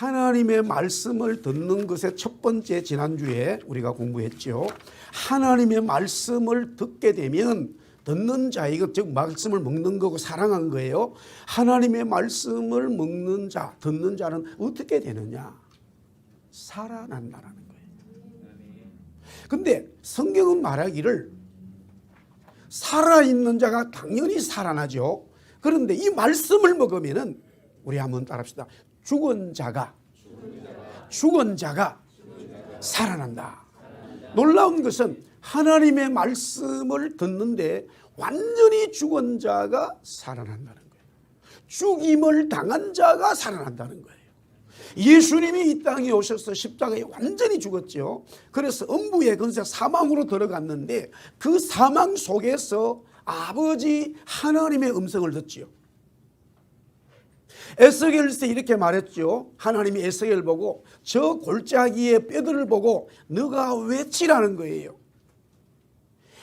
하나님의 말씀을 듣는 것의 첫 번째, 지난주에 우리가 공부했죠. 하나님의 말씀을 듣게 되면 듣는 자, 이거 즉 말씀을 먹는 거고 사랑한 거예요. 하나님의 말씀을 먹는 자, 듣는 자는 어떻게 되느냐? 살아난다라는 거예요. 근데 성경은 말하기를 살아있는 자가 당연히 살아나죠. 그런데 이 말씀을 먹으면은 우리 한번 따라합시다. 죽은 자가 살아난다. 놀라운 것은 하나님의 말씀을 듣는데 완전히 죽은 자가 살아난다는 거예요. 죽임을 당한 자가 살아난다는 거예요. 예수님이 이 땅에 오셔서 십자가에 완전히 죽었죠. 그래서 음부의 권세 사망으로 들어갔는데 그 사망 속에서 아버지 하나님의 음성을 듣지요. 에스겔서 이렇게 말했죠. 하나님이 에스겔 보고 저 골짜기의 뼈들을 보고 너가 외치라는 거예요.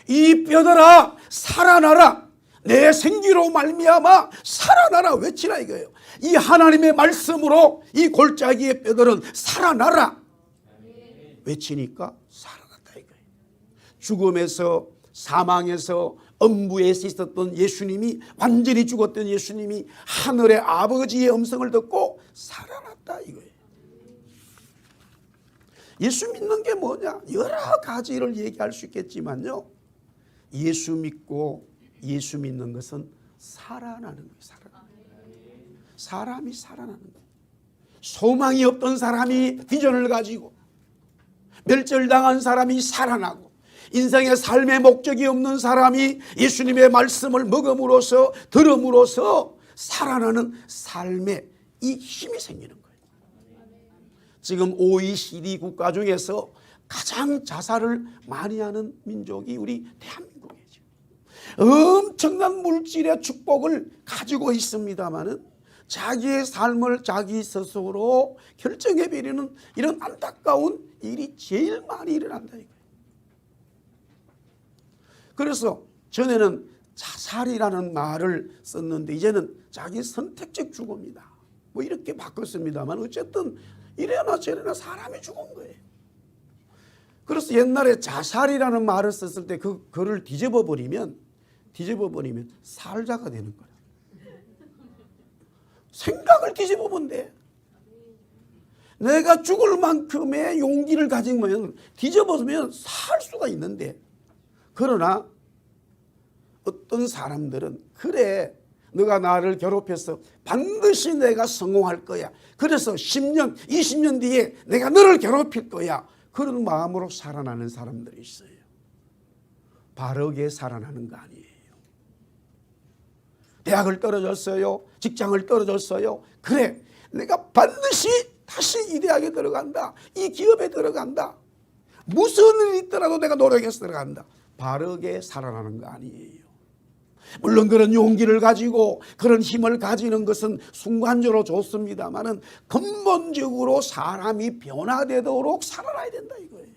이 뼈들아 살아나라. 내 생기로 말미암아 살아나라 외치라 이거예요. 이 하나님의 말씀으로 이 골짜기의 뼈들은 살아나라 외치니까 살아났다 이거예요. 죽음에서 사망에서 음부에서 있었던 예수님이, 완전히 죽었던 예수님이 하늘의 아버지의 음성을 듣고 살아났다 이거예요. 예수 믿는 게 뭐냐? 여러 가지를 얘기할 수 있겠지만요, 예수 믿고 예수 믿는 것은 살아나는 거예요. 사람이 살아나는 거예요. 소망이 없던 사람이 비전을 가지고, 멸절당한 사람이 살아나고, 인생의 삶의 목적이 없는 사람이 예수님의 말씀을 먹음으로써 들음으로써 살아나는 삶에 이 힘이 생기는 거예요. 지금 OECD 국가 중에서 가장 자살을 많이 하는 민족이 우리 대한민국이죠. 엄청난 물질의 축복을 가지고 있습니다마는 자기의 삶을 자기 스스로 결정해버리는 이런 안타까운 일이 제일 많이 일어난다 이거예요. 그래서 전에는 자살이라는 말을 썼는데 이제는 자기 선택적 죽음이다 뭐 이렇게 바꿨습니다만 어쨌든 이래나 저래나 사람이 죽은 거예요. 그래서 옛날에 자살이라는 말을 썼을 때 그 글을 뒤집어 버리면 살자가 되는 거야. 생각을 뒤집어 본대. 내가 죽을 만큼의 용기를 가지면 뒤집어보면 살 수가 있는데, 그러나 어떤 사람들은 그래 너가 나를 괴롭혀서 반드시 내가 성공할 거야. 그래서 10년 20년 뒤에 내가 너를 괴롭힐 거야. 그런 마음으로 살아나는 사람들이 있어요. 바르게 살아나는 거 아니에요. 대학을 떨어졌어요. 직장을 떨어졌어요. 그래 내가 반드시 다시 이 대학에 들어간다. 이 기업에 들어간다. 무슨 일이 있더라도 내가 노력해서 들어간다. 바르게 살아나는 거 아니에요. 물론 그런 용기를 가지고 그런 힘을 가지는 것은 순간적으로 좋습니다만은 근본적으로 사람이 변화되도록 살아나야 된다 이거예요.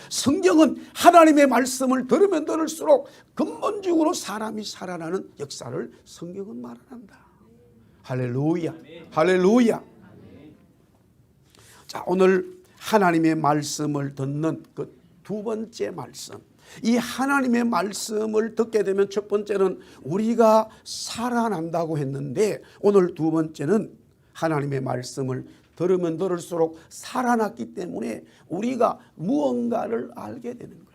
성경은 하나님의 말씀을 들으면 들을수록 근본적으로 사람이 살아나는 역사를 성경은 말한다. 할렐루야, 할렐루야. 자, 오늘 하나님의 말씀을 듣는 그 두 번째 말씀, 이 하나님의 말씀을 듣게 되면 첫 번째는 우리가 살아난다고 했는데, 오늘 두 번째는 하나님의 말씀을 들으면 들을수록 살아났기 때문에 우리가 무언가를 알게 되는 거예요.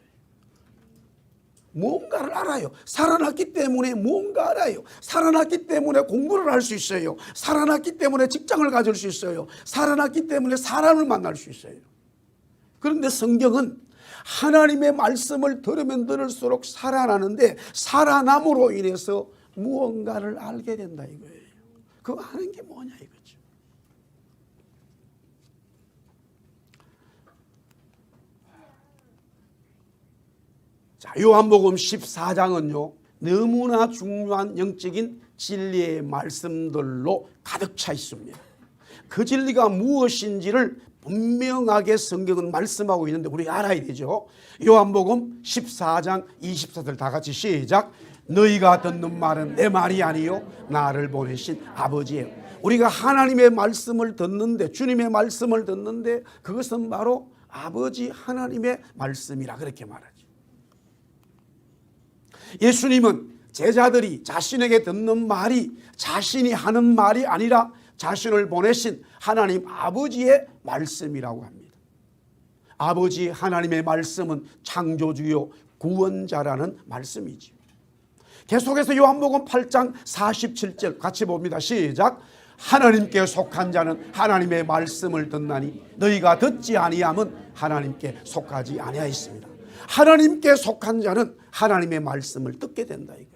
무언가를 알아요. 살아났기 때문에 무언가 알아요. 살아났기 때문에 공부를 할 수 있어요. 살아났기 때문에 직장을 가질 수 있어요. 살아났기 때문에 사람을 만날 수 있어요. 그런데 성경은 하나님의 말씀을 들으면 들을수록 살아나는데, 살아남으로 인해서 무언가를 알게 된다 이거예요. 그거 아는 게 뭐냐 이거죠. 자, 요한복음 14장은요 너무나 중요한 영적인 진리의 말씀들로 가득 차 있습니다. 그 진리가 무엇인지를 분명하게 성경은 말씀하고 있는데 우리 알아야 되죠. 요한복음 14장 24절 다 같이 시작. 너희가 듣는 말은 내 말이 아니요 나를 보내신 아버지예요. 우리가 하나님의 말씀을 듣는데, 주님의 말씀을 듣는데 그것은 바로 아버지 하나님의 말씀이라 그렇게 말하죠. 예수님은 제자들이 자신에게 듣는 말이 자신이 하는 말이 아니라 자신을 보내신 하나님 아버지의 말씀이라고 합니다. 아버지 하나님의 말씀은 창조주요 구원자라는 말씀이지요. 계속해서 요한복음 8장 47절 같이 봅니다. 시작. 하나님께 속한 자는 하나님의 말씀을 듣나니 너희가 듣지 아니함은 하나님께 속하지 아니하였습니다. 하나님께 속한 자는 하나님의 말씀을 듣게 된다 이거예요.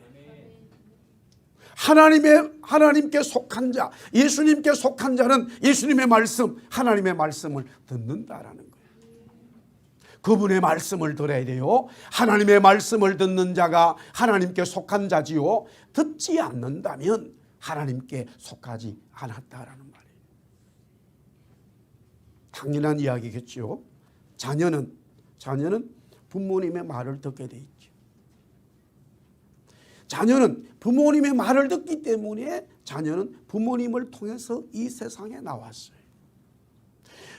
하나님께 속한 자, 예수님께 속한 자는 예수님의 말씀, 하나님의 말씀을 듣는다라는 거예요. 그분의 말씀을 들어야 돼요. 하나님의 말씀을 듣는 자가 하나님께 속한 자지요. 듣지 않는다면 하나님께 속하지 않았다라는 말이에요. 당연한 이야기겠죠. 자녀는 부모님의 말을 듣게 돼 있죠. 자녀는 부모님의 말을 듣기 때문에 자녀는 부모님을 통해서 이 세상에 나왔어요.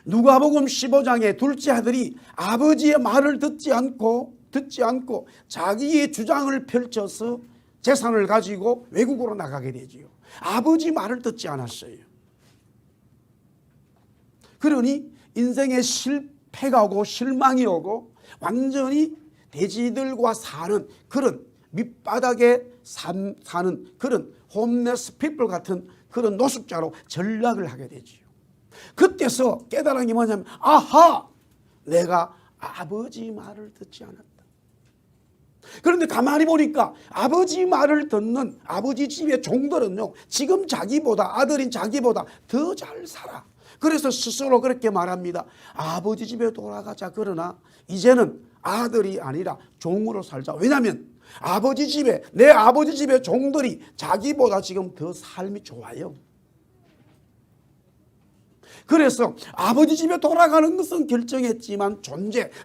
누가복음 15장에 둘째 아들이 아버지의 말을 듣지 않고 자기의 주장을 펼쳐서 재산을 가지고 외국으로 나가게 되지요. 아버지 말을 듣지 않았어요. 그러니 인생에 실패가 오고 실망이 오고 완전히 돼지들과 사는 그런 밑바닥에 사는 그런 홈레스 피플 같은 그런 노숙자로 전락을 하게 되지요. 그때서 깨달은 게 뭐냐면 아하, 내가 아버지 말을 듣지 않았다. 그런데 가만히 보니까 아버지 말을 듣는 아버지 집의 종들은요, 지금 자기보다, 아들인 자기보다 더 잘 살아. 그래서 스스로 그렇게 말합니다. 아버지 집에 돌아가자. 그러나 이제는 아들이 아니라 종으로 살자. 왜냐하면 내 아버지 집의 종들이 자기보다 지금 더 삶이 좋아요. 그래서 아버지 집에 돌아가는 것은 결정했지만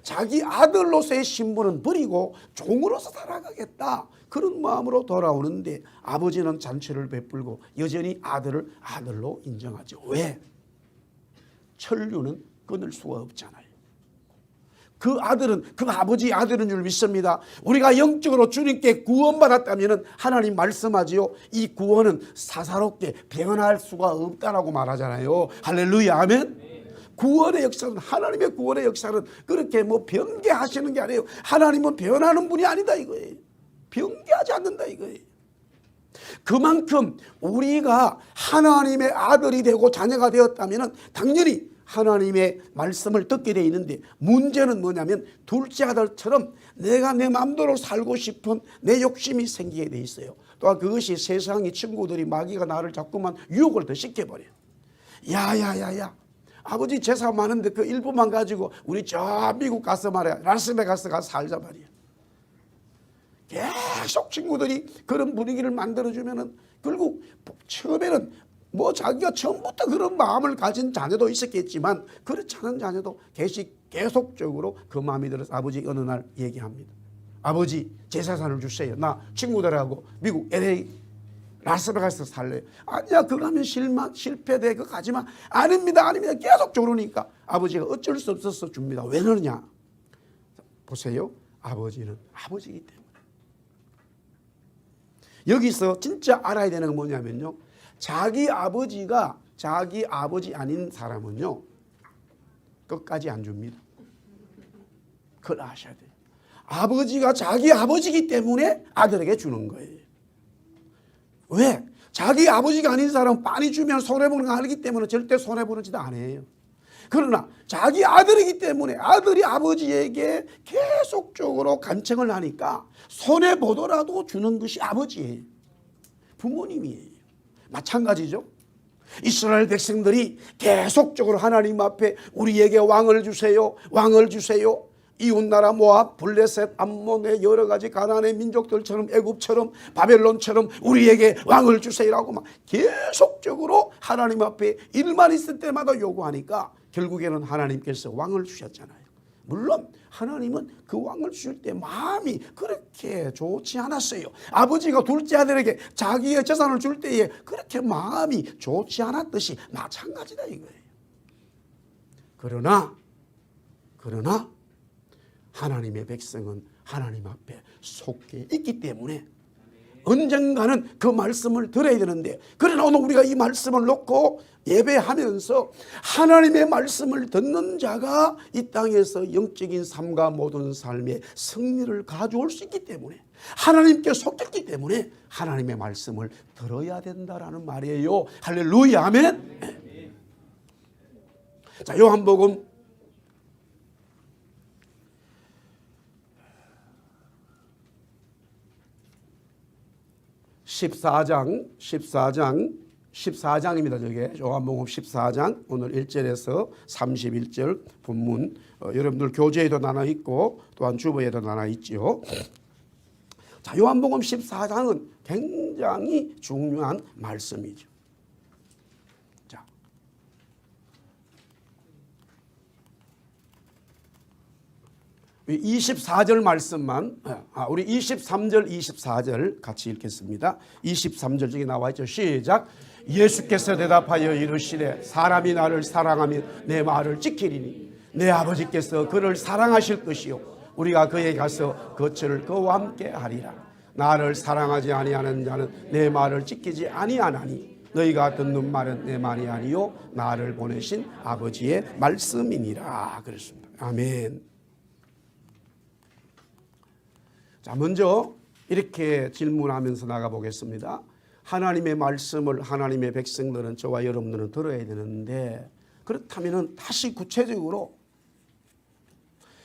자기 아들로서의 신분은 버리고 종으로서 살아가겠다. 그런 마음으로 돌아오는데 아버지는 잔치를 베풀고 여전히 아들을 아들로 인정하죠. 왜? 천류는 끊을 수가 없잖아요. 그 아버지 아들인 줄 믿습니다. 우리가 영적으로 주님께 구원받았다면 하나님 말씀하지요. 이 구원은 사사롭게 변할 수가 없다라고 말하잖아요. 할렐루야, 아멘. 구원의 역사는, 하나님의 구원의 역사는 그렇게 변개하시는 게 아니에요. 하나님은 변하는 분이 아니다 이거예요. 변개하지 않는다 이거예요. 그만큼 우리가 하나님의 아들이 되고 자녀가 되었다면 당연히 하나님의 말씀을 듣게 되어 있는데, 문제는 뭐냐면 둘째 아들처럼 내가 내 마음대로 살고 싶은 내 욕심이 생기게 돼 있어요. 또한 그것이 세상의 친구들이 마귀가 나를 자꾸만 유혹을 더 시켜버려요. 야야야야, 아버지 재산 많은데 그 일부만 가지고 우리 저 미국 가서 말이야, 라스베가스 가서 살자 말이야. 계속 친구들이 그런 분위기를 만들어주면은 결국 처음에는 자기가 처음부터 그런 마음을 가진 자녀도 있었겠지만 그렇지 않은 자녀도 계속적으로 그 마음이 들어서 아버지 어느 날 얘기합니다. 아버지 제 재산을 주세요. 나 친구들하고 미국 LA 라스베가스 살래요. 아니야, 그거 하면 실패돼. 그거 가지마. 아닙니다. 계속 조르니까 아버지가 어쩔 수 없어서 줍니다. 왜 그러냐? 보세요. 아버지는 아버지이기 때문에. 여기서 진짜 알아야 되는 건 뭐냐면요, 자기 아버지가 자기 아버지 아닌 사람은요 끝까지 안 줍니다. 그걸 아셔야 돼요. 아버지가 자기 아버지이기 때문에 아들에게 주는 거예요. 왜? 자기 아버지가 아닌 사람은 많이 주면 손해보는 거 알기 때문에 절대 손해보는 짓 안 해요. 그러나 자기 아들이기 때문에 아들이 아버지에게 계속적으로 간청을 하니까 손해보더라도 주는 것이 아버지예요. 부모님이에요. 마찬가지죠. 이스라엘 백성들이 계속적으로 하나님 앞에 우리에게 왕을 주세요, 왕을 주세요. 이웃나라 모압, 블레셋, 암몬의 여러 가지 가나안의 민족들처럼 애굽처럼 바벨론처럼 우리에게 왕을 주세요라고 막 계속적으로 하나님 앞에 일만 있을 때마다 요구하니까 결국에는 하나님께서 왕을 주셨잖아요. 물론 하나님은 그 왕을 주실 때 마음이 그렇게 좋지 않았어요. 아버지가 둘째 아들에게 자기의 재산을 줄 때에 그렇게 마음이 좋지 않았듯이 마찬가지다 이거예요. 그러나 하나님의 백성은 하나님 앞에 속해 있기 때문에 언젠가는 그 말씀을 들어야 되는데, 그러나 오늘 우리가 이 말씀을 놓고 예배하면서 하나님의 말씀을 듣는 자가 이 땅에서 영적인 삶과 모든 삶의 승리를 가져올 수 있기 때문에, 하나님께 속했기 때문에 하나님의 말씀을 들어야 된다라는 말이에요. 할렐루야, 아멘. 자, 요한복음 14장입니다. 저게 요한복음 14장 오늘 1절에서 31절 본문, 여러분들 교재에도 나눠 있고 또한 주보에도 나눠 있죠. 자, 요한복음 14장은 굉장히 중요한 말씀이죠. 자, 우리 24절 말씀만, 우리 23절 24절 같이 읽겠습니다. 23절 중에 나와 있죠. 시작. 예수께서 대답하여 이르시되 사람이 나를 사랑하면 내 말을 지키리니 내 아버지께서 그를 사랑하실 것이요 우리가 그에 가서 거처를 그와 함께 하리라. 나를 사랑하지 아니하는 자는 내 말을 지키지 아니하나니 너희가 듣는 말은 내 말이 아니요 나를 보내신 아버지의 말씀이니라. 그랬습니다. 아멘. 자, 먼저 이렇게 질문하면서 나가보겠습니다. 하나님의 말씀을 하나님의 백성들은, 저와 여러분들은 들어야 되는데, 그렇다면 다시 구체적으로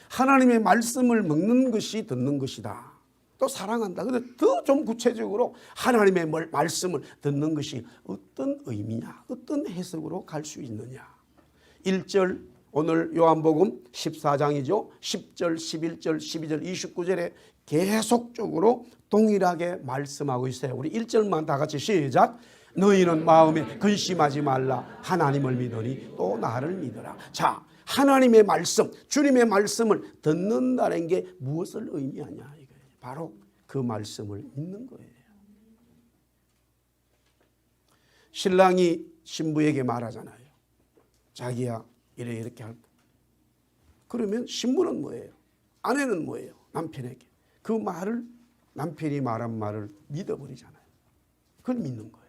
하나님의 말씀을 먹는 것이 듣는 것이다, 또 사랑한다. 그런데 더 좀 구체적으로 하나님의 말씀을 듣는 것이 어떤 의미냐, 어떤 해석으로 갈 수 있느냐. 1절, 오늘 요한복음 14장이죠. 10절, 11절, 12절, 29절에 계속적으로 동일하게 말씀하고 있어요. 우리 1절만 다 같이 시작. 너희는 마음에 근심하지 말라. 하나님을 믿으니 또 나를 믿으라. 자, 하나님의 말씀, 주님의 말씀을 듣는다는 게 무엇을 의미하냐 이거예요. 바로 그 말씀을 믿는 거예요. 신랑이 신부에게 말하잖아요. 자기야 이렇게 할 거. 그러면 신부는 뭐예요? 아내는 뭐예요? 남편에게. 그 말을, 남편이 말한 말을 믿어버리잖아요. 그걸 믿는 거예요.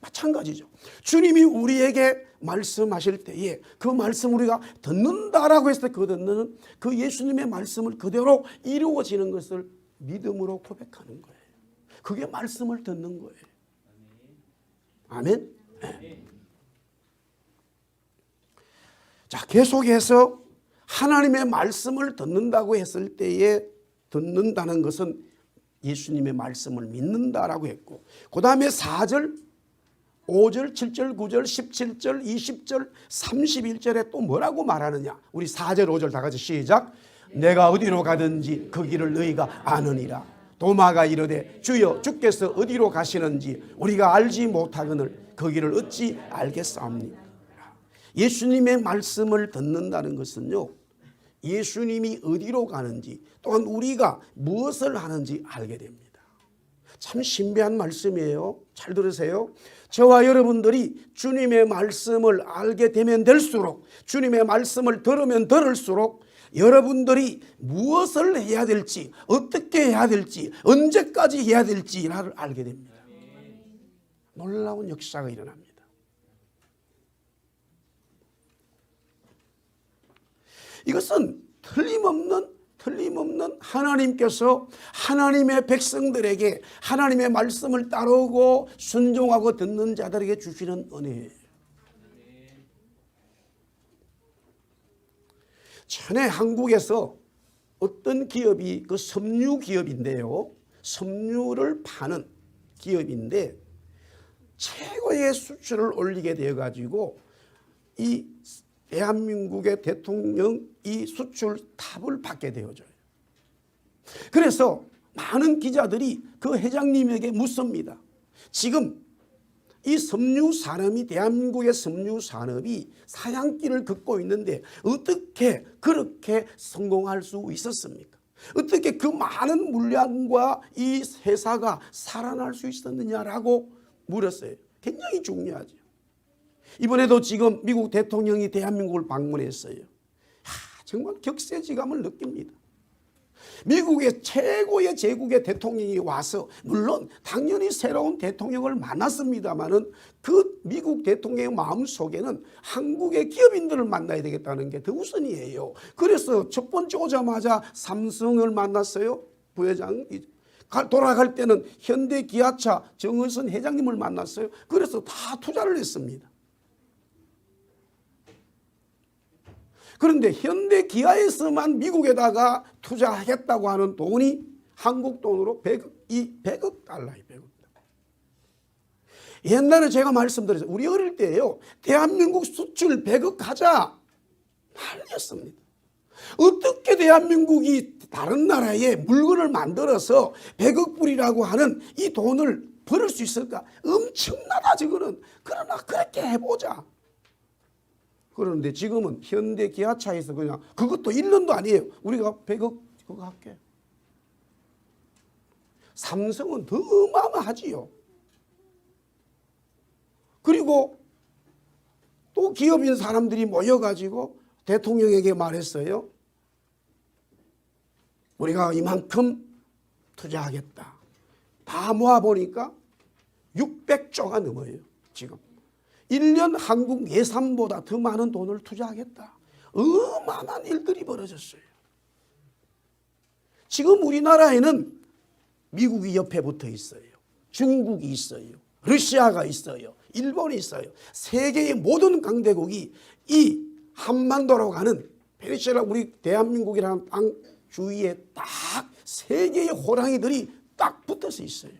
마찬가지죠. 주님이 우리에게 말씀하실 때에 그 말씀 우리가 듣는다라고 했을 때 그 듣는 그 예수님의 말씀을 그대로 이루어지는 것을 믿음으로 고백하는 거예요. 그게 말씀을 듣는 거예요. 아멘. 네. 자, 계속해서 하나님의 말씀을 듣는다고 했을 때에 듣는다는 것은 예수님의 말씀을 믿는다라고 했고, 그 다음에 4절, 5절, 7절, 9절, 17절, 20절, 31절에 또 뭐라고 말하느냐. 우리 4절, 5절 다 같이 시작. 내가 어디로 가든지 그 길을 너희가 아느니라. 도마가 이르되 주여 주께서 어디로 가시는지 우리가 알지 못하거늘 그 길을 어찌 알겠사옵니까. 예수님의 말씀을 듣는다는 것은요, 예수님이 어디로 가는지 또한 우리가 무엇을 하는지 알게 됩니다. 참 신비한 말씀이에요. 잘 들으세요. 저와 여러분들이 주님의 말씀을 알게 되면 될수록, 주님의 말씀을 들으면 들을수록 여러분들이 무엇을 해야 될지, 어떻게 해야 될지, 언제까지 해야 될지를 알게 됩니다. 놀라운 역사가 일어납니다. 이것은 틀림없는 하나님께서 하나님의 백성들에게 하나님의 말씀을 따르고 순종하고 듣는 자들에게 주시는 은혜예요. 전에 한국에서 어떤 기업이, 그 섬유 기업인데요, 섬유를 파는 기업인데 최고의 수출을 올리게 되어 가지고 이 대한민국의 대통령 이 수출 탑을 받게 되어져요. 그래서 많은 기자들이 그 회장님에게 묻습니다. 지금 이 섬유 산업이 대한민국의 섬유 산업이 사양길을 걷고 있는데 어떻게 그렇게 성공할 수 있었습니까? 어떻게 그 많은 물량과 이 회사가 살아날 수 있었느냐라고 물었어요. 굉장히 중요하죠. 이번에도 지금 미국 대통령이 대한민국을 방문했어요. 정말 격세지감을 느낍니다. 미국의 최고의 제국의 대통령이 와서 물론 당연히 새로운 대통령을 만났습니다마는 그 미국 대통령의 마음속에는 한국의 기업인들을 만나야 되겠다는 게 더 우선이에요. 그래서 첫 번째 오자마자 삼성을 만났어요. 부회장. 돌아갈 때는 현대기아차 정의선 회장님을 만났어요. 그래서 다 투자를 했습니다. 그런데 현대기아에서만 미국에다가 투자하겠다고 하는 돈이 한국 돈으로 100억 달러예요. 100억 달러. 옛날에 제가 말씀드렸어요. 우리 어릴 때요. 대한민국 수출 100억 하자. 난리였습니다. 어떻게 대한민국이 다른 나라에 물건을 만들어서 100억 불이라고 하는 이 돈을 벌을 수 있을까? 엄청나다 저거는. 그러나 그렇게 해보자. 그런데 지금은 현대 기아차에서 그냥 그것도 1년도 아니에요. 우리가 100억 그거 할게. 삼성은 더 어마어마하지요. 그리고 또 기업인 사람들이 모여가지고 대통령에게 말했어요. 우리가 이만큼 투자하겠다. 다 모아보니까 600조가 넘어요. 지금. 1년 한국 예산보다 더 많은 돈을 투자하겠다. 어마어마한 일들이 벌어졌어요. 지금 우리나라에는 미국이 옆에 붙어 있어요. 중국이 있어요. 러시아가 있어요. 일본이 있어요. 세계의 모든 강대국이 이 한반도로 가는 페르시아 우리 대한민국이라는 땅 주위에 딱 세 개의 호랑이들이 딱 붙어서 있어요.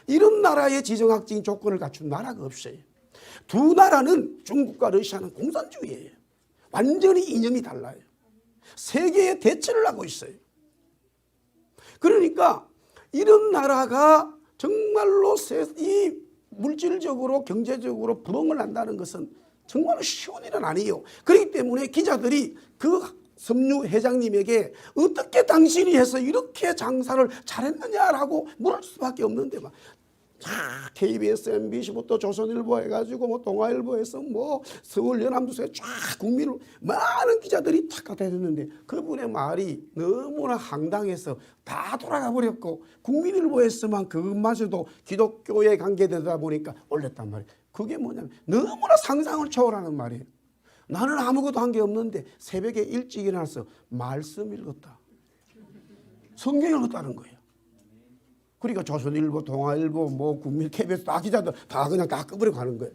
이런 나라의 지정학적인 조건을 갖춘 나라가 없어요. 두 나라는 중국과 러시아는 공산주의예요. 완전히 이념이 달라요. 세계에 대처를 하고 있어요. 그러니까 이런 나라가 정말로 이 물질적으로 경제적으로 부흥을 한다는 것은 정말 쉬운 일은 아니에요. 그렇기 때문에 기자들이 그 섬유 회장님에게 어떻게 당신이 해서 이렇게 장사를 잘했느냐라고 물을 수밖에 없는데 막 KBS, MBC부터 조선일보 해가지고 뭐 동아일보에서 뭐 서울 연합뉴스에 쫙 국민을 많은 기자들이 탁 갖다 대는데 그분의 말이 너무나 황당해서 다 돌아가 버렸고 국민일보에서만 그것마저도 기독교에 관계되다 보니까 올렸단 말이에요. 그게 뭐냐면 너무나 상상을 초월하는 말이에요. 나는 아무것도 한 게 없는데 새벽에 일찍 일어나서 말씀 읽었다. 성경 읽었다는 거예요. 그러니까 조선일보, 동아일보, 뭐 국민, KBS 다 기자들 다 그냥 다 꺼버리고 가는 거예요.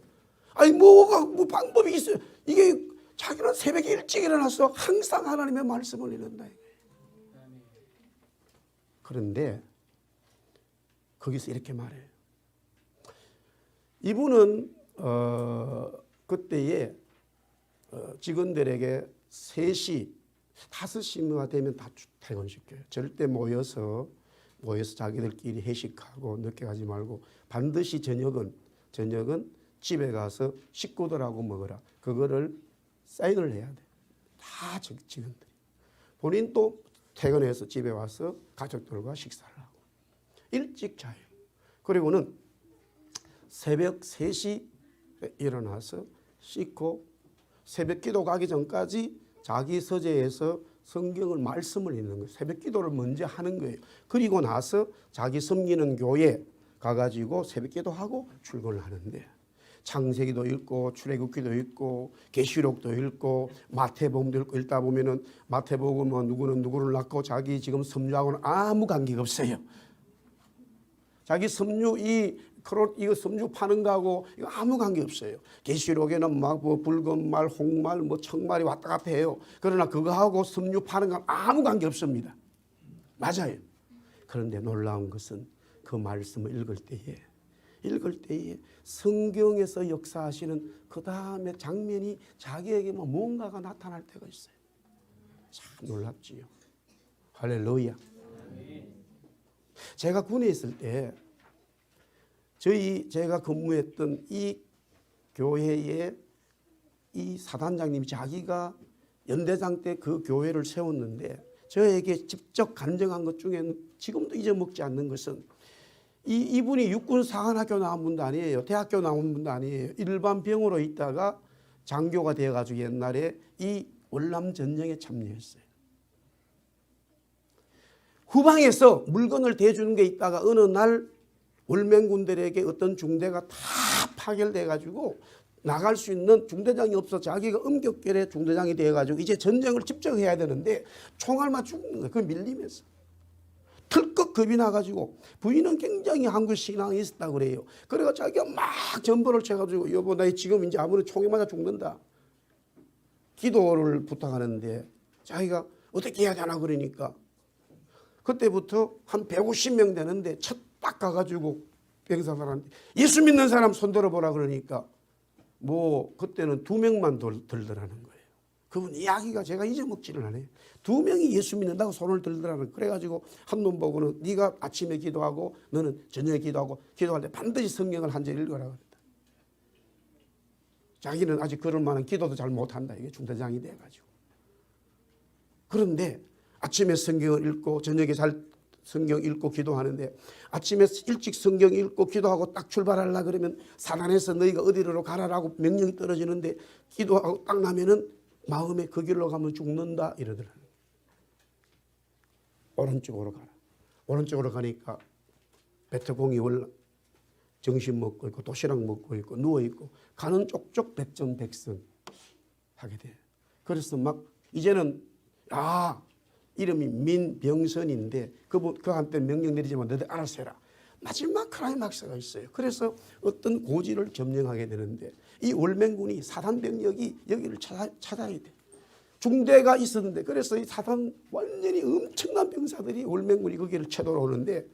아니 뭐가 뭐 방법이 있어요. 이게 자기는 새벽에 일찍 일어나서 항상 하나님의 말씀을 읽는다. 그런데 거기서 이렇게 말해요. 이분은 그때에 직원들에게 3시, 5시가 되면 다 퇴근시켜요. 절대 모여서 자기들끼리 회식하고 늦게 가지 말고 반드시 저녁은 집에 가서 식구들하고 먹어라. 그거를 사인을 해야 돼. 다 직원들이. 본인 또 퇴근해서 집에 와서 가족들과 식사를 하고. 일찍 자요. 그리고는 새벽 3시 일어나서 씻고 새벽 기도 가기 전까지 자기 서재에서 성경을 말씀을 읽는 거예요. 새벽 기도를 먼저 하는 거예요. 그리고 나서 자기 섬기는 교회 가가지고 새벽 기도하고 출근을 하는데 창세기도 읽고 출애굽기도 읽고 계시록도 읽고 마태복음도 읽고 읽다 보면은 마태복음은 누구는 누구를 낳고 자기 지금 섬유하고는 아무 관계가 없어요. 자기 섬유 이거 섬유 파는 거하고 이거 아무 관계 없어요. 계시록에는 막 뭐 붉은 말, 홍말, 뭐 청말이 왔다 갔다 해요. 그러나 그거하고 섬유 파는 건 아무 관계 없습니다. 맞아요. 그런데 놀라운 것은 그 말씀을 읽을 때에 성경에서 역사하시는 그 다음에 장면이 자기에게 뭔가가 나타날 때가 있어요. 참 놀랍지요. 할렐루야. 제가 군에 있을 때 제가 근무했던 이 교회의 이 사단장님이 자기가 연대장 때 그 교회를 세웠는데 저에게 직접 간증한 것 중에는 지금도 잊어먹지 않는 것은 이분이 육군사관학교 나온 분도 아니에요. 대학교 나온 분도 아니에요. 일반 병으로 있다가 장교가 되어가지고 옛날에 이 월남전쟁에 참여했어요. 후방에서 물건을 대주는 게 있다가 어느 날 월맹군들에게 어떤 중대가 다 파결돼가지고 나갈 수 있는 중대장이 없어 자기가 음격결에 중대장이 되어가지고 이제 전쟁을 직접 해야 되는데 총알만 죽는 거예요. 그 밀리면서. 털컥 겁이 나가지고 부인은 굉장히 한국 신앙이 있었다고 그래요. 그래가 자기가 막 전보를 쳐가지고 여보 나 지금 이제 아무리 총에 맞아 죽는다. 기도를 부탁하는데 자기가 어떻게 해야 되나 그러니까 그때부터 한 150명 되는데 첫 딱 가가지고 병사들한테 예수 믿는 사람 손 들어보라 그러니까 뭐 그때는 2명만 들더라는 거예요. 그분 이야기가 제가 잊어먹지를 않아요. 2명이 예수 믿는다고 손을 들더라는 거예요. 그래가지고 한 놈 보고는 네가 아침에 기도하고 너는 저녁에 기도하고 기도할 때 반드시 성경을 한 절 읽어라 그랬다. 자기는 아직 그럴 만한 기도도 잘 못한다. 이게 중대장이 돼가지고. 그런데 아침에 성경을 읽고 저녁에 잘 성경 읽고 기도하는데 아침에 일찍 성경 읽고 기도하고 딱 출발하려고 그러면 사단에서 너희가 어디로 가라라고 명령이 떨어지는데 기도하고 딱 나면은 마음에 그 길로 가면 죽는다 이러더라고요. 오른쪽으로 가라. 오른쪽으로 가니까 베트공이 정신 먹고 있고 도시락 먹고 있고 누워있고 가는 쪽쪽 백전백승 하게 돼요. 그래서 막 이제는 이름이 민병선인데 그한테 명령 내리지만 너희들 알아서 해라. 마지막 클라이막스가 있어요. 그래서 어떤 고지를 점령하게 되는데 이 월맹군이 사단병력이 여기를 찾아야 돼. 중대가 있었는데 그래서 이 사단 완전히 엄청난 병사들이 월맹군이 거기를 쳐들어 오는데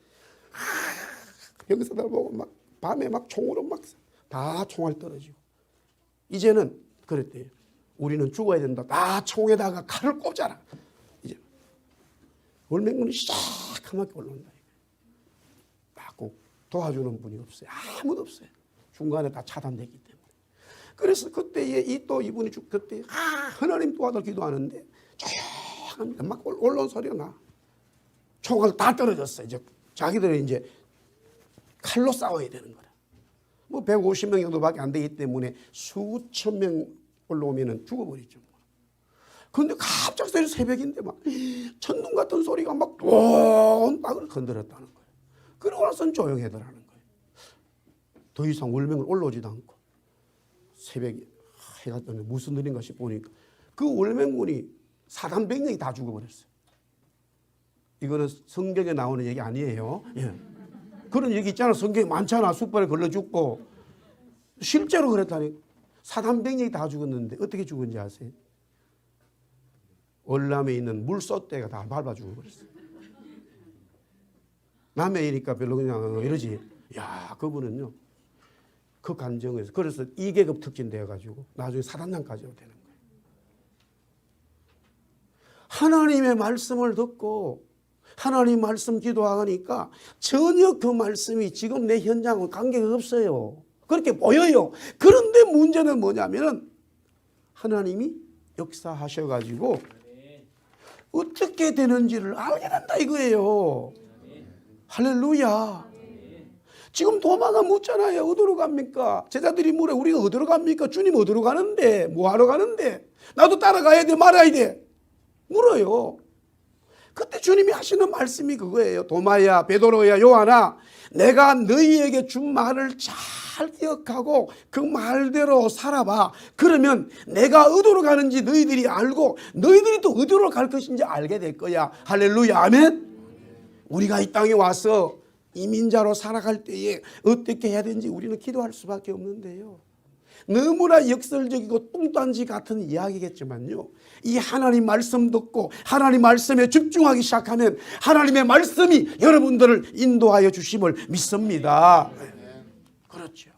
병사들 보고 막 밤에 막 총으로 막 다 총알 떨어지고 이제는 그랬대요. 우리는 죽어야 된다. 다 총에다가 칼을 꽂아라. 이제 월맹군이 시작하게 올라온다. 꼭 도와주는 분이 없어요. 아무도 없어요. 중간에 다 차단되기 때문에. 그래서 그때에 이분이 그때 하나님 도와달 기도하는데 조용합니다. 막 올라온 소리가 나. 총알 다 떨어졌어요. 이제 자기들은 이제 칼로 싸워야 되는 거라. 뭐 150명 정도밖에 안 되기 때문에 수천 명 올라오면은 죽어버리죠. 그런데 갑자기 새벽인데 막 천둥 같은 소리가 막 온 땅을 건드렸다는 거예요. 그러고 나서는 조용해더라는 거예요. 더 이상 월맹을 올라오지도 않고 새벽에 해가 뜨면 무슨 일인가 싶으니까 그 월맹군이 사단병력이 다 죽어버렸어요. 이거는 성경에 나오는 얘기 아니에요. 예. 그런 얘기 있잖아. 성경에 많잖아. 숯발에 걸려 죽고 실제로 그랬다니. 사단병력이 다 죽었는데 어떻게 죽은지 아세요? 월남에 있는 물소대가 다 밟아 죽어버렸어요. 남해이니까 별로 그냥 이러지. 야, 그분은요. 그 간정에서 그래서 2계급 특진 되어가지고 나중에 사단장까지 되는 거예요. 하나님의 말씀을 듣고 하나님 말씀 기도하니까 전혀 그 말씀이 지금 내 현장은 관계가 없어요. 그렇게 보여요. 그런데 문제는 뭐냐면은 하나님이 역사하셔가지고 어떻게 되는지를 알게 된다 이거예요. 할렐루야. 지금 도마가 묻잖아요. 어디로 갑니까? 제자들이 물어 우리가 어디로 갑니까? 주님 어디로 가는데? 뭐하러 가는데? 나도 따라가야 돼? 말아야 돼? 물어요. 그때 주님이 하시는 말씀이 그거예요. 도마야, 베드로야, 요한아, 내가 너희에게 준 말을 잘 기억하고 그 말대로 살아봐. 그러면 내가 어디로 가는지 너희들이 알고 너희들이 또 어디로 갈 것인지 알게 될 거야. 할렐루야, 아멘. 우리가 이 땅에 와서 이민자로 살아갈 때에 어떻게 해야 되는지 우리는 기도할 수밖에 없는데요. 너무나 역설적이고 뚱딴지 같은 이야기겠지만요. 이 하나님 말씀 듣고 하나님 말씀에 집중하기 시작하면 하나님의 말씀이 여러분들을 인도하여 주심을 믿습니다. 그렇죠.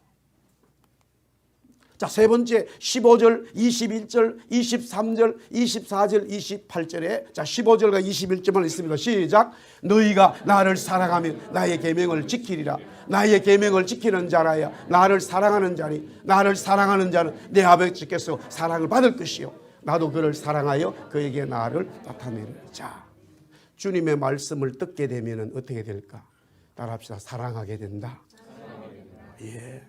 자, 세 번째 15절, 21절, 23절, 24절, 28절에 자 15절과 21절만 있습니다. 시작. 너희가 나를 사랑하면 나의 계명을 지키리라. 나의 계명을 지키는 자라야 나를 사랑하는 자니 나를 사랑하는 자는 내 아버지께서 사랑을 받을 것이요 나도 그를 사랑하여 그에게 나를 나타내리라. 자, 주님의 말씀을 듣게 되면 어떻게 될까? 따라합시다. 사랑하게 된다. 예.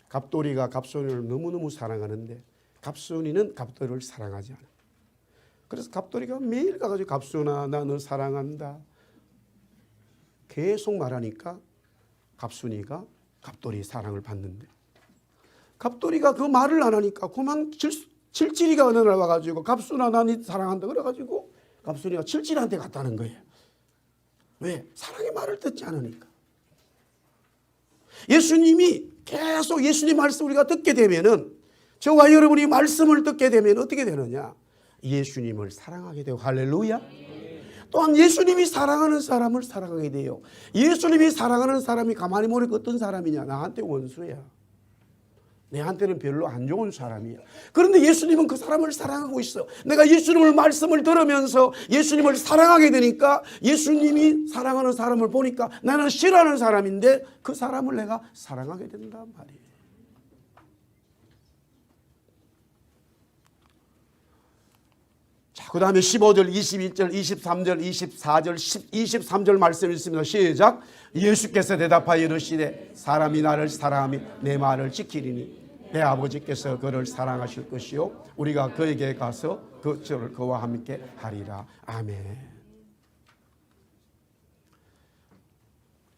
갑돌이가 갑순이를 너무너무 사랑하는데 갑순이는 갑돌이를 사랑하지 않아. 그래서 갑돌이가 매일 가가지고 갑순아 나 너 사랑한다 계속 말하니까 갑순이가 갑돌이의 사랑을 받는데 갑돌이가 그 말을 안 하니까 그만 칠칠이가 어느 날 와가지고 갑순아 나 니 사랑한다 그래가지고 갑순이가 칠칠이한테 갔다는 거예요. 왜? 사랑의 말을 듣지 않으니까. 예수님이 계속 예수님 말씀 우리가 듣게 되면은 저와 여러분이 말씀을 듣게 되면 어떻게 되느냐? 예수님을 사랑하게 되고 할렐루야. 또한 예수님이 사랑하는 사람을 사랑하게 돼요. 예수님이 사랑하는 사람이 가만히 보니까 어떤 사람이냐? 나한테 원수야. 내한테는 별로 안 좋은 사람이야. 그런데 예수님은 그 사람을 사랑하고 있어. 내가 예수님의 말씀을 들으면서 예수님을 사랑하게 되니까 예수님이 사랑하는 사람을 보니까 나는 싫어하는 사람인데 그 사람을 내가 사랑하게 된단 말이에요. 자, 그 다음에 15절, 21절, 23절, 24절, 23절 말씀이 있습니다. 시작. 예수께서 대답하여 이르시되 사람이 나를 사랑하면 내 말을 지키리니 내 아버지께서 그를 사랑하실 것이요 우리가 그에게 가서 저를 그와 함께 하리라. 아멘.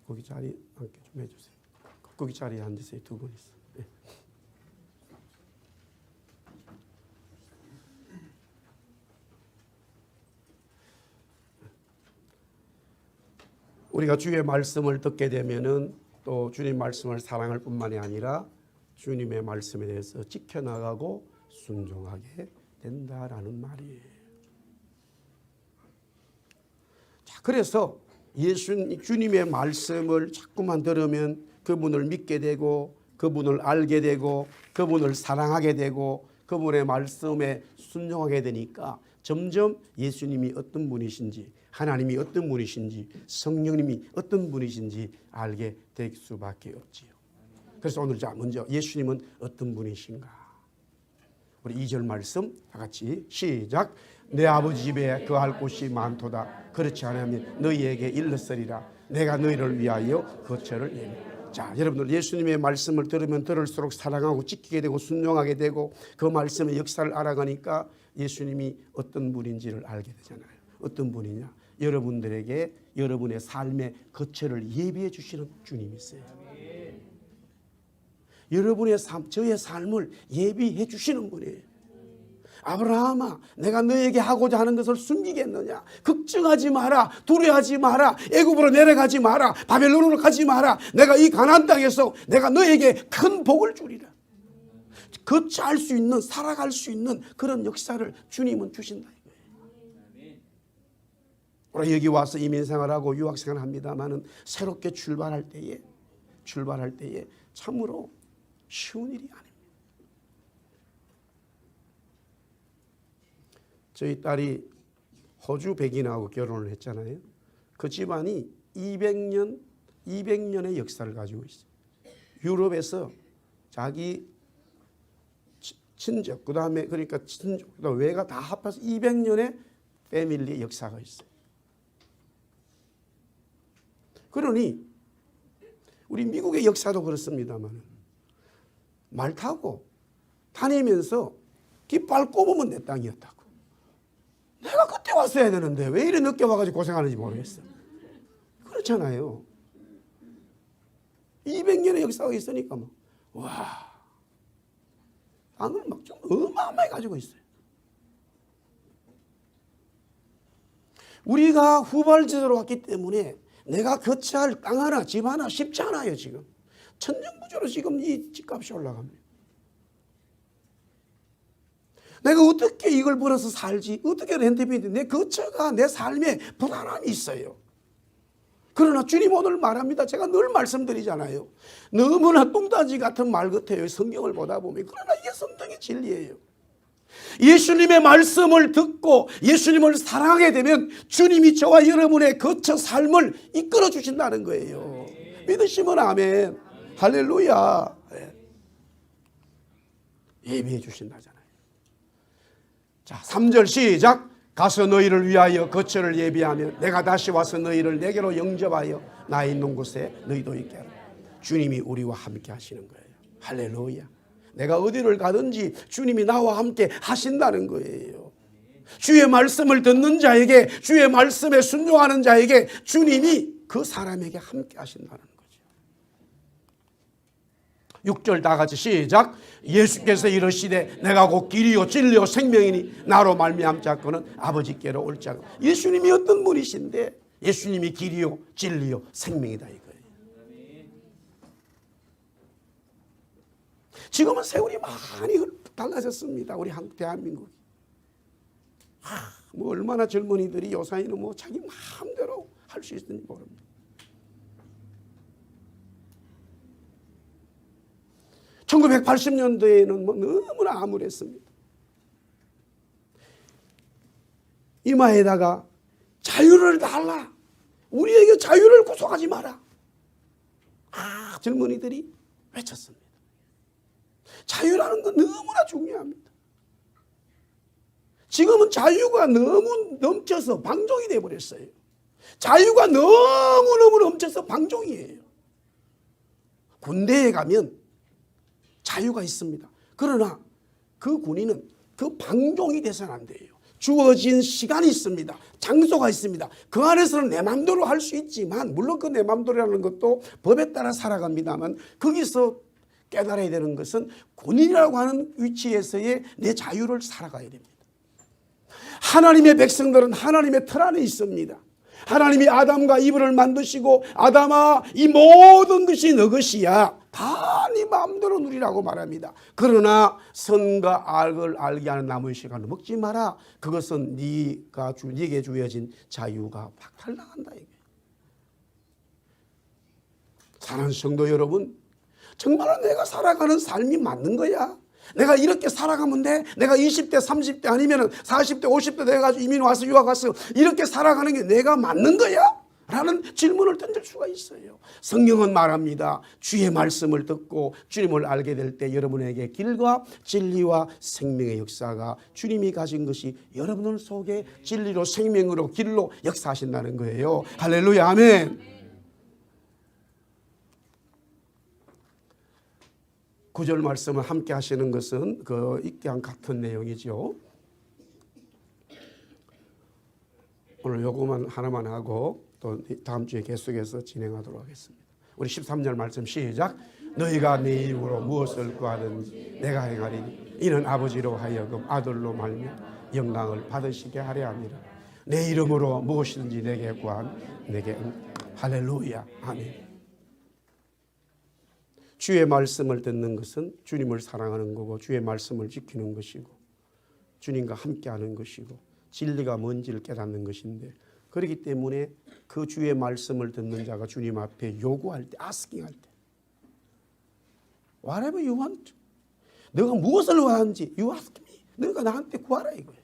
거기 자리 앉게 좀 해주세요. 거기 자리에 앉으세요. 두 분 있어요. 네. 우리가 주의 말씀을 듣게 되면은 또 주님 말씀을 사랑할 뿐만이 아니라 주님의 말씀에 대해서 지켜나가고 순종하게 된다라는 말이에요. 자, 그래서 주님의 말씀을 자꾸만 들으면 그분을 믿게 되고 그분을 알게 되고 그분을 사랑하게 되고 그분의 말씀에 순종하게 되니까 점점 예수님이 어떤 분이신지 하나님이 어떤 분이신지 성령님이 어떤 분이신지 알게 될 수밖에 없지요. 그래서 오늘 자 먼저 예수님은 어떤 분이신가? 우리 2절 말씀 다 같이 시작. 내 아버지 집에 거할 곳이 많도다. 그렇지 않으면 너희에게 일렀으리라. 내가 너희를 위하여 거처를 예비하리라. 자, 여러분들 예수님의 말씀을 들으면 들을수록 사랑하고 지키게 되고 순종하게 되고 그 말씀의 역사를 알아가니까 예수님이 어떤 분인지를 알게 되잖아요. 어떤 분이냐? 여러분들에게 여러분의 삶의 거처를 예비해 주시는 주님이세요. 여러분의 삶, 저의 삶을 예비해 주시는 분이에요. 아브라함아, 내가 너에게 하고자 하는 것을 숨기겠느냐? 걱정하지 마라. 두려워하지 마라. 애굽으로 내려가지 마라. 바벨론으로 가지 마라. 내가 이 가나안 땅에서 내가 너에게 큰 복을 주리라. 거처할 수 있는, 살아갈 수 있는 그런 역사를 주님은 주신다 이거예요. 우리 여기 와서 이민생활하고 유학생활을 합니다마는 새롭게 출발할 때에 참으로 쉬운 일이 아닙니다. 저희 딸이 호주 백인하고 결혼을 했잖아요. 그 집안이 200년의 역사를 가지고 있어요. 유럽에서 자기 친족, 그 다음에 그러니까 친족, 그다음 외가 다 합해서 200년의 패밀리의 역사가 있어요. 그러니 우리 미국의 역사도 그렇습니다만 말 타고 다니면서 깃발 꼽으면 내 땅이었다고. 내가 그때 왔어야 되는데 왜 이래 늦게 와가지고 고생하는지 모르겠어. 그렇잖아요. 200년의 역사가 있으니까 뭐 와, 땅을 막 좀 어마어마하게 가지고 있어요. 우리가 후발지대로 왔기 때문에 내가 거처할 땅 하나 집 하나 쉽지 않아요. 지금 천정부지로 지금 이 집값이 올라갑니다. 내가 어떻게 이걸 벌어서 살지? 어떻게 렌트비인데 내 거처가 내 삶에 불안함이 있어요. 그러나 주님 오늘 말합니다. 제가 늘 말씀드리잖아요. 너무나 뚱딴지 같은 말 같아요. 성경을 보다 보면. 그러나 이게 성경의 진리예요. 예수님의 말씀을 듣고 예수님을 사랑하게 되면 주님이 저와 여러분의 거처 삶을 이끌어 주신다는 거예요. 믿으시면 아멘. 할렐루야. 예비해 주신다잖아요. 자, 3절 시작. 가서 너희를 위하여 거처를 예비하면 내가 다시 와서 너희를 내게로 영접하여 나 있는 곳에 너희도 있게 하라. 주님이 우리와 함께 하시는 거예요. 할렐루야. 내가 어디를 가든지 주님이 나와 함께 하신다는 거예요. 주의 말씀을 듣는 자에게, 주의 말씀에 순종하는 자에게 주님이 그 사람에게 함께 하신다는 거죠. 6절 다 같이 시작. 예수께서 이르시되 내가 곧 길이요 진리요 생명이니 나로 말미암지 않고는 아버지께로 올 자가. 예수님이 어떤 분이신데 예수님이 길이요 진리요 생명이다 이거예요. 지금은 세월이 많이 달라졌습니다. 우리 한국 대한민국이. 뭐 얼마나 젊은이들이 요사이는 뭐 자기 마음대로 할 수 있는지 모릅니다. 1980년도에는 뭐 너무나 암울했습니다. 이마에다가 자유를 달라. 우리에게 자유를 구속하지 마라. 젊은이들이 외쳤습니다. 자유라는 건 너무나 중요합니다. 지금은 자유가 너무 넘쳐서 방종이 되어버렸어요. 자유가 너무너무 넘쳐서 방종이에요. 군대에 가면 자유가 있습니다. 그러나 그 군인은 그 방종이 돼서는 안 돼요. 주어진 시간이 있습니다. 장소가 있습니다. 그 안에서는 내 마음대로 할 수 있지만 물론 그 내 마음대로라는 것도 법에 따라 살아갑니다만 거기서 깨달아야 되는 것은 군인이라고 하는 위치에서의 내 자유를 살아가야 됩니다. 하나님의 백성들은 하나님의 틀 안에 있습니다. 하나님이 아담과 이브를 만드시고 아담아 이 모든 것이 너 것이야. 다 네 마음대로 누리라고 말합니다. 그러나 선과 악을 알게 하는 나무의 씨를 먹지 마라. 그것은 네게 주어진 자유가 박탈당한다. 이게. 사랑하는 성도 여러분, 정말로 내가 살아가는 삶이 맞는 거야? 내가 이렇게 살아가면 돼? 내가 20대 30대 아니면 40대 50대 돼가지고 이민 와서 유학 가서 이렇게 살아가는 게 내가 맞는 거야? 라는 질문을 던질 수가 있어요. 성경은 말합니다. 주의 말씀을 듣고 주님을 알게 될 때 여러분에게 길과 진리와 생명의 역사가 주님이 가진 것이 여러분들 속에 진리로 생명으로 길로 역사하신다는 거예요. 할렐루야 아멘. 9절 말씀을 함께 하시는 것은 그 입기랑 같은 내용이죠. 오늘 요거만 하나만 하고 또 다음 주에 계속해서 진행하도록 하겠습니다. 우리 13절 말씀 시작. 너희가 내 이름으로 무엇을 구하든지 내가 행하리니 이는 아버지로 하여금 아들로 말미암아 영광을 받으시게 하려 함이라. 내 이름으로 무엇이든지 내게 구하면 내게 할렐루야 아멘. 주의 말씀을 듣는 것은 주님을 사랑하는 거고 주의 말씀을 지키는 것이고 주님과 함께하는 것이고 진리가 뭔지를 깨닫는 것인데 그렇기 때문에 그 주의 말씀을 듣는 자가 주님 앞에 요구할 때 asking 할 때 whatever you want 너가 무엇을 원하는지 you ask me 너가 나한테 구하라 이거예요.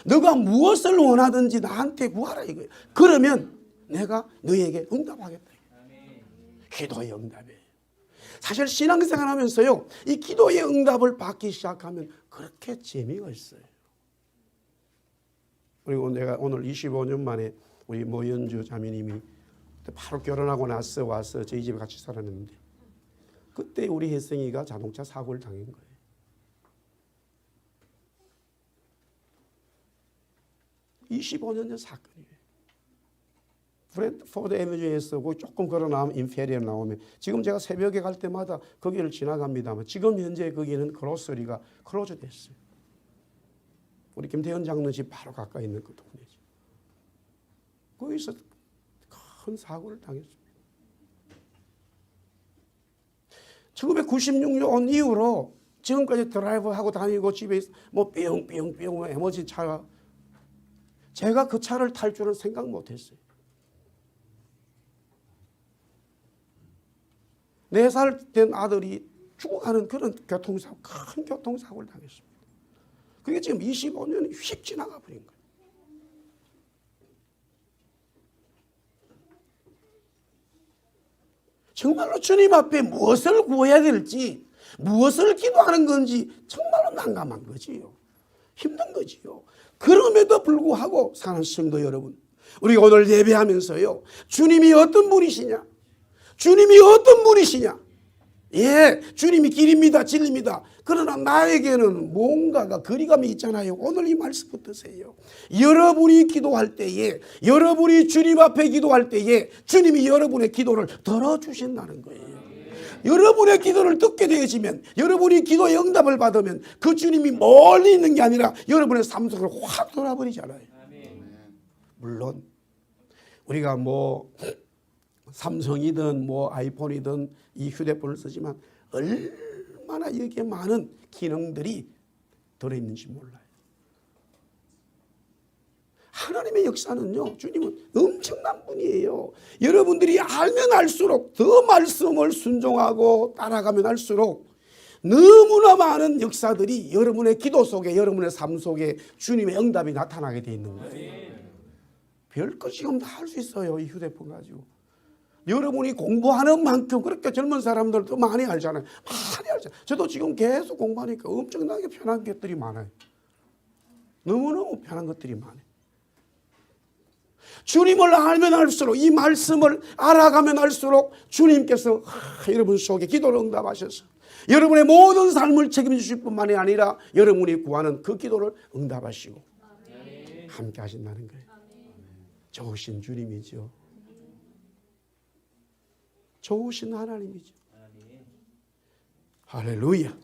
너가 무엇을 원하든지 나한테 구하라 이거예요. 그러면 내가 너에게 응답하겠다. 기도의 응답이에요. 사실 신앙생활 하면서요 이 기도의 응답을 받기 시작하면 그렇게 재미가 있어요. 그리고 내가 오늘 25년 만에 우리 모연주 자매님이 바로 결혼하고 나서 와서 저희 집에 같이 살았는데 그때 우리 혜성이가 자동차 사고를 당한 거예요. (25년 전) 사건이에요. 브랜드포드 애미주에서 조금 걸어 나오면 인페리얼 나오면 지금 제가 새벽에 갈 때마다 거기를 지나갑니다만 지금 현재 거기는 그로서리가 클로즈 됐어요. 우리 김태현 장로 집 바로 가까이 있는 그 동네죠. 거기서 큰 사고를 당했습니다. 1996년 온 이후로 지금까지 드라이브하고 다니고 집에 뭐 뿅뿅뿅 에머지 차가 제가 그 차를 탈 줄은 생각 못했어요. 4살 된 아들이 죽어가는 그런 교통사고, 큰 교통사고를 당했습니다. 그게 지금 25년이 휙 지나가 버린 거예요. 정말로 주님 앞에 무엇을 구해야 될지, 무엇을 기도하는 건지 정말로 난감한 거지요. 힘든 거지요. 그럼에도 불구하고 사랑하는 성도 여러분, 우리가 오늘 예배하면서요, 주님이 어떤 분이시냐, 주님이 어떤 분이시냐, 예, 주님이 길입니다, 진리입니다. 그러나 나에게는 뭔가가 거리감이 있잖아요. 오늘 이 말씀 붙으세요. 여러분이 기도할 때에, 여러분이 주님 앞에 기도할 때에 주님이 여러분의 기도를 들어주신다는 거예요. 여러분의 기도를 듣게 되어지면, 여러분이 기도의 응답을 받으면 그 주님이 멀리 있는 게 아니라 여러분의 삶 속으로 확 돌아버리잖아요. 물론 우리가 뭐 삼성이든 뭐 아이폰이든 이 휴대폰을 쓰지만 얼마나 여기에 많은 기능들이 들어있는지 몰라요. 하나님의 역사는요, 주님은 엄청난 분이에요. 여러분들이 알면 알수록 더 말씀을 순종하고 따라가면 할수록 너무나 많은 역사들이 여러분의 기도 속에, 여러분의 삶 속에 주님의 응답이 나타나게 돼 있는 거예요. 별것 지금 다 할 수 있어요, 이 휴대폰 가지고. 여러분이 공부하는 만큼 그렇게 젊은 사람들도 많이 알잖아요. 많이 알잖아요. 저도 지금 계속 공부하니까 엄청나게 편한 것들이 많아요. 너무너무 편한 것들이 많아요. 주님을 알면 알수록, 이 말씀을 알아가면 알수록 주님께서 여러분 속에 기도를 응답하셔서 여러분의 모든 삶을 책임지실 뿐만이 아니라 여러분이 구하는 그 기도를 응답하시고 함께 하신다는 거예요. 좋으신 주님이죠. 좋으신 하나님이죠. 할렐루야.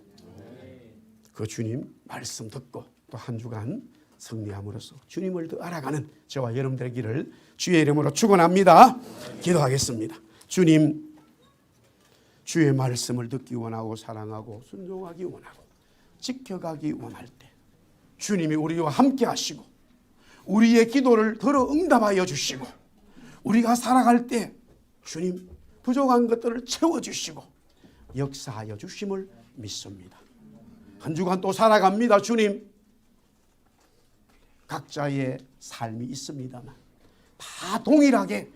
그 주님 말씀 듣고 또 한 주간 승리함으로써 주님을 더 알아가는 저와 여러분들의 길을 주의 이름으로 축원합니다. 기도하겠습니다. 주님, 주의 말씀을 듣기 원하고 사랑하고 순종하기 원하고 지켜가기 원할 때 주님이 우리와 함께 하시고 우리의 기도를 들어 응답하여 주시고 우리가 살아갈 때 주님 부족한 것들을 채워주시고 역사하여 주심을 믿습니다. 한 주간 또 살아갑니다. 주님, 각자의 삶이 있습니다만 다 동일하게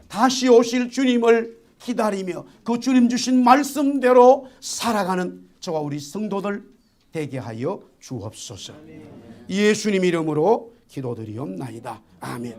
다시 오실 주님을 기다리며 그 주님 주신 말씀대로 살아가는 저와 우리 성도들 되게 하여 주옵소서. 예수님 이름으로 기도드리옵나이다. 아멘.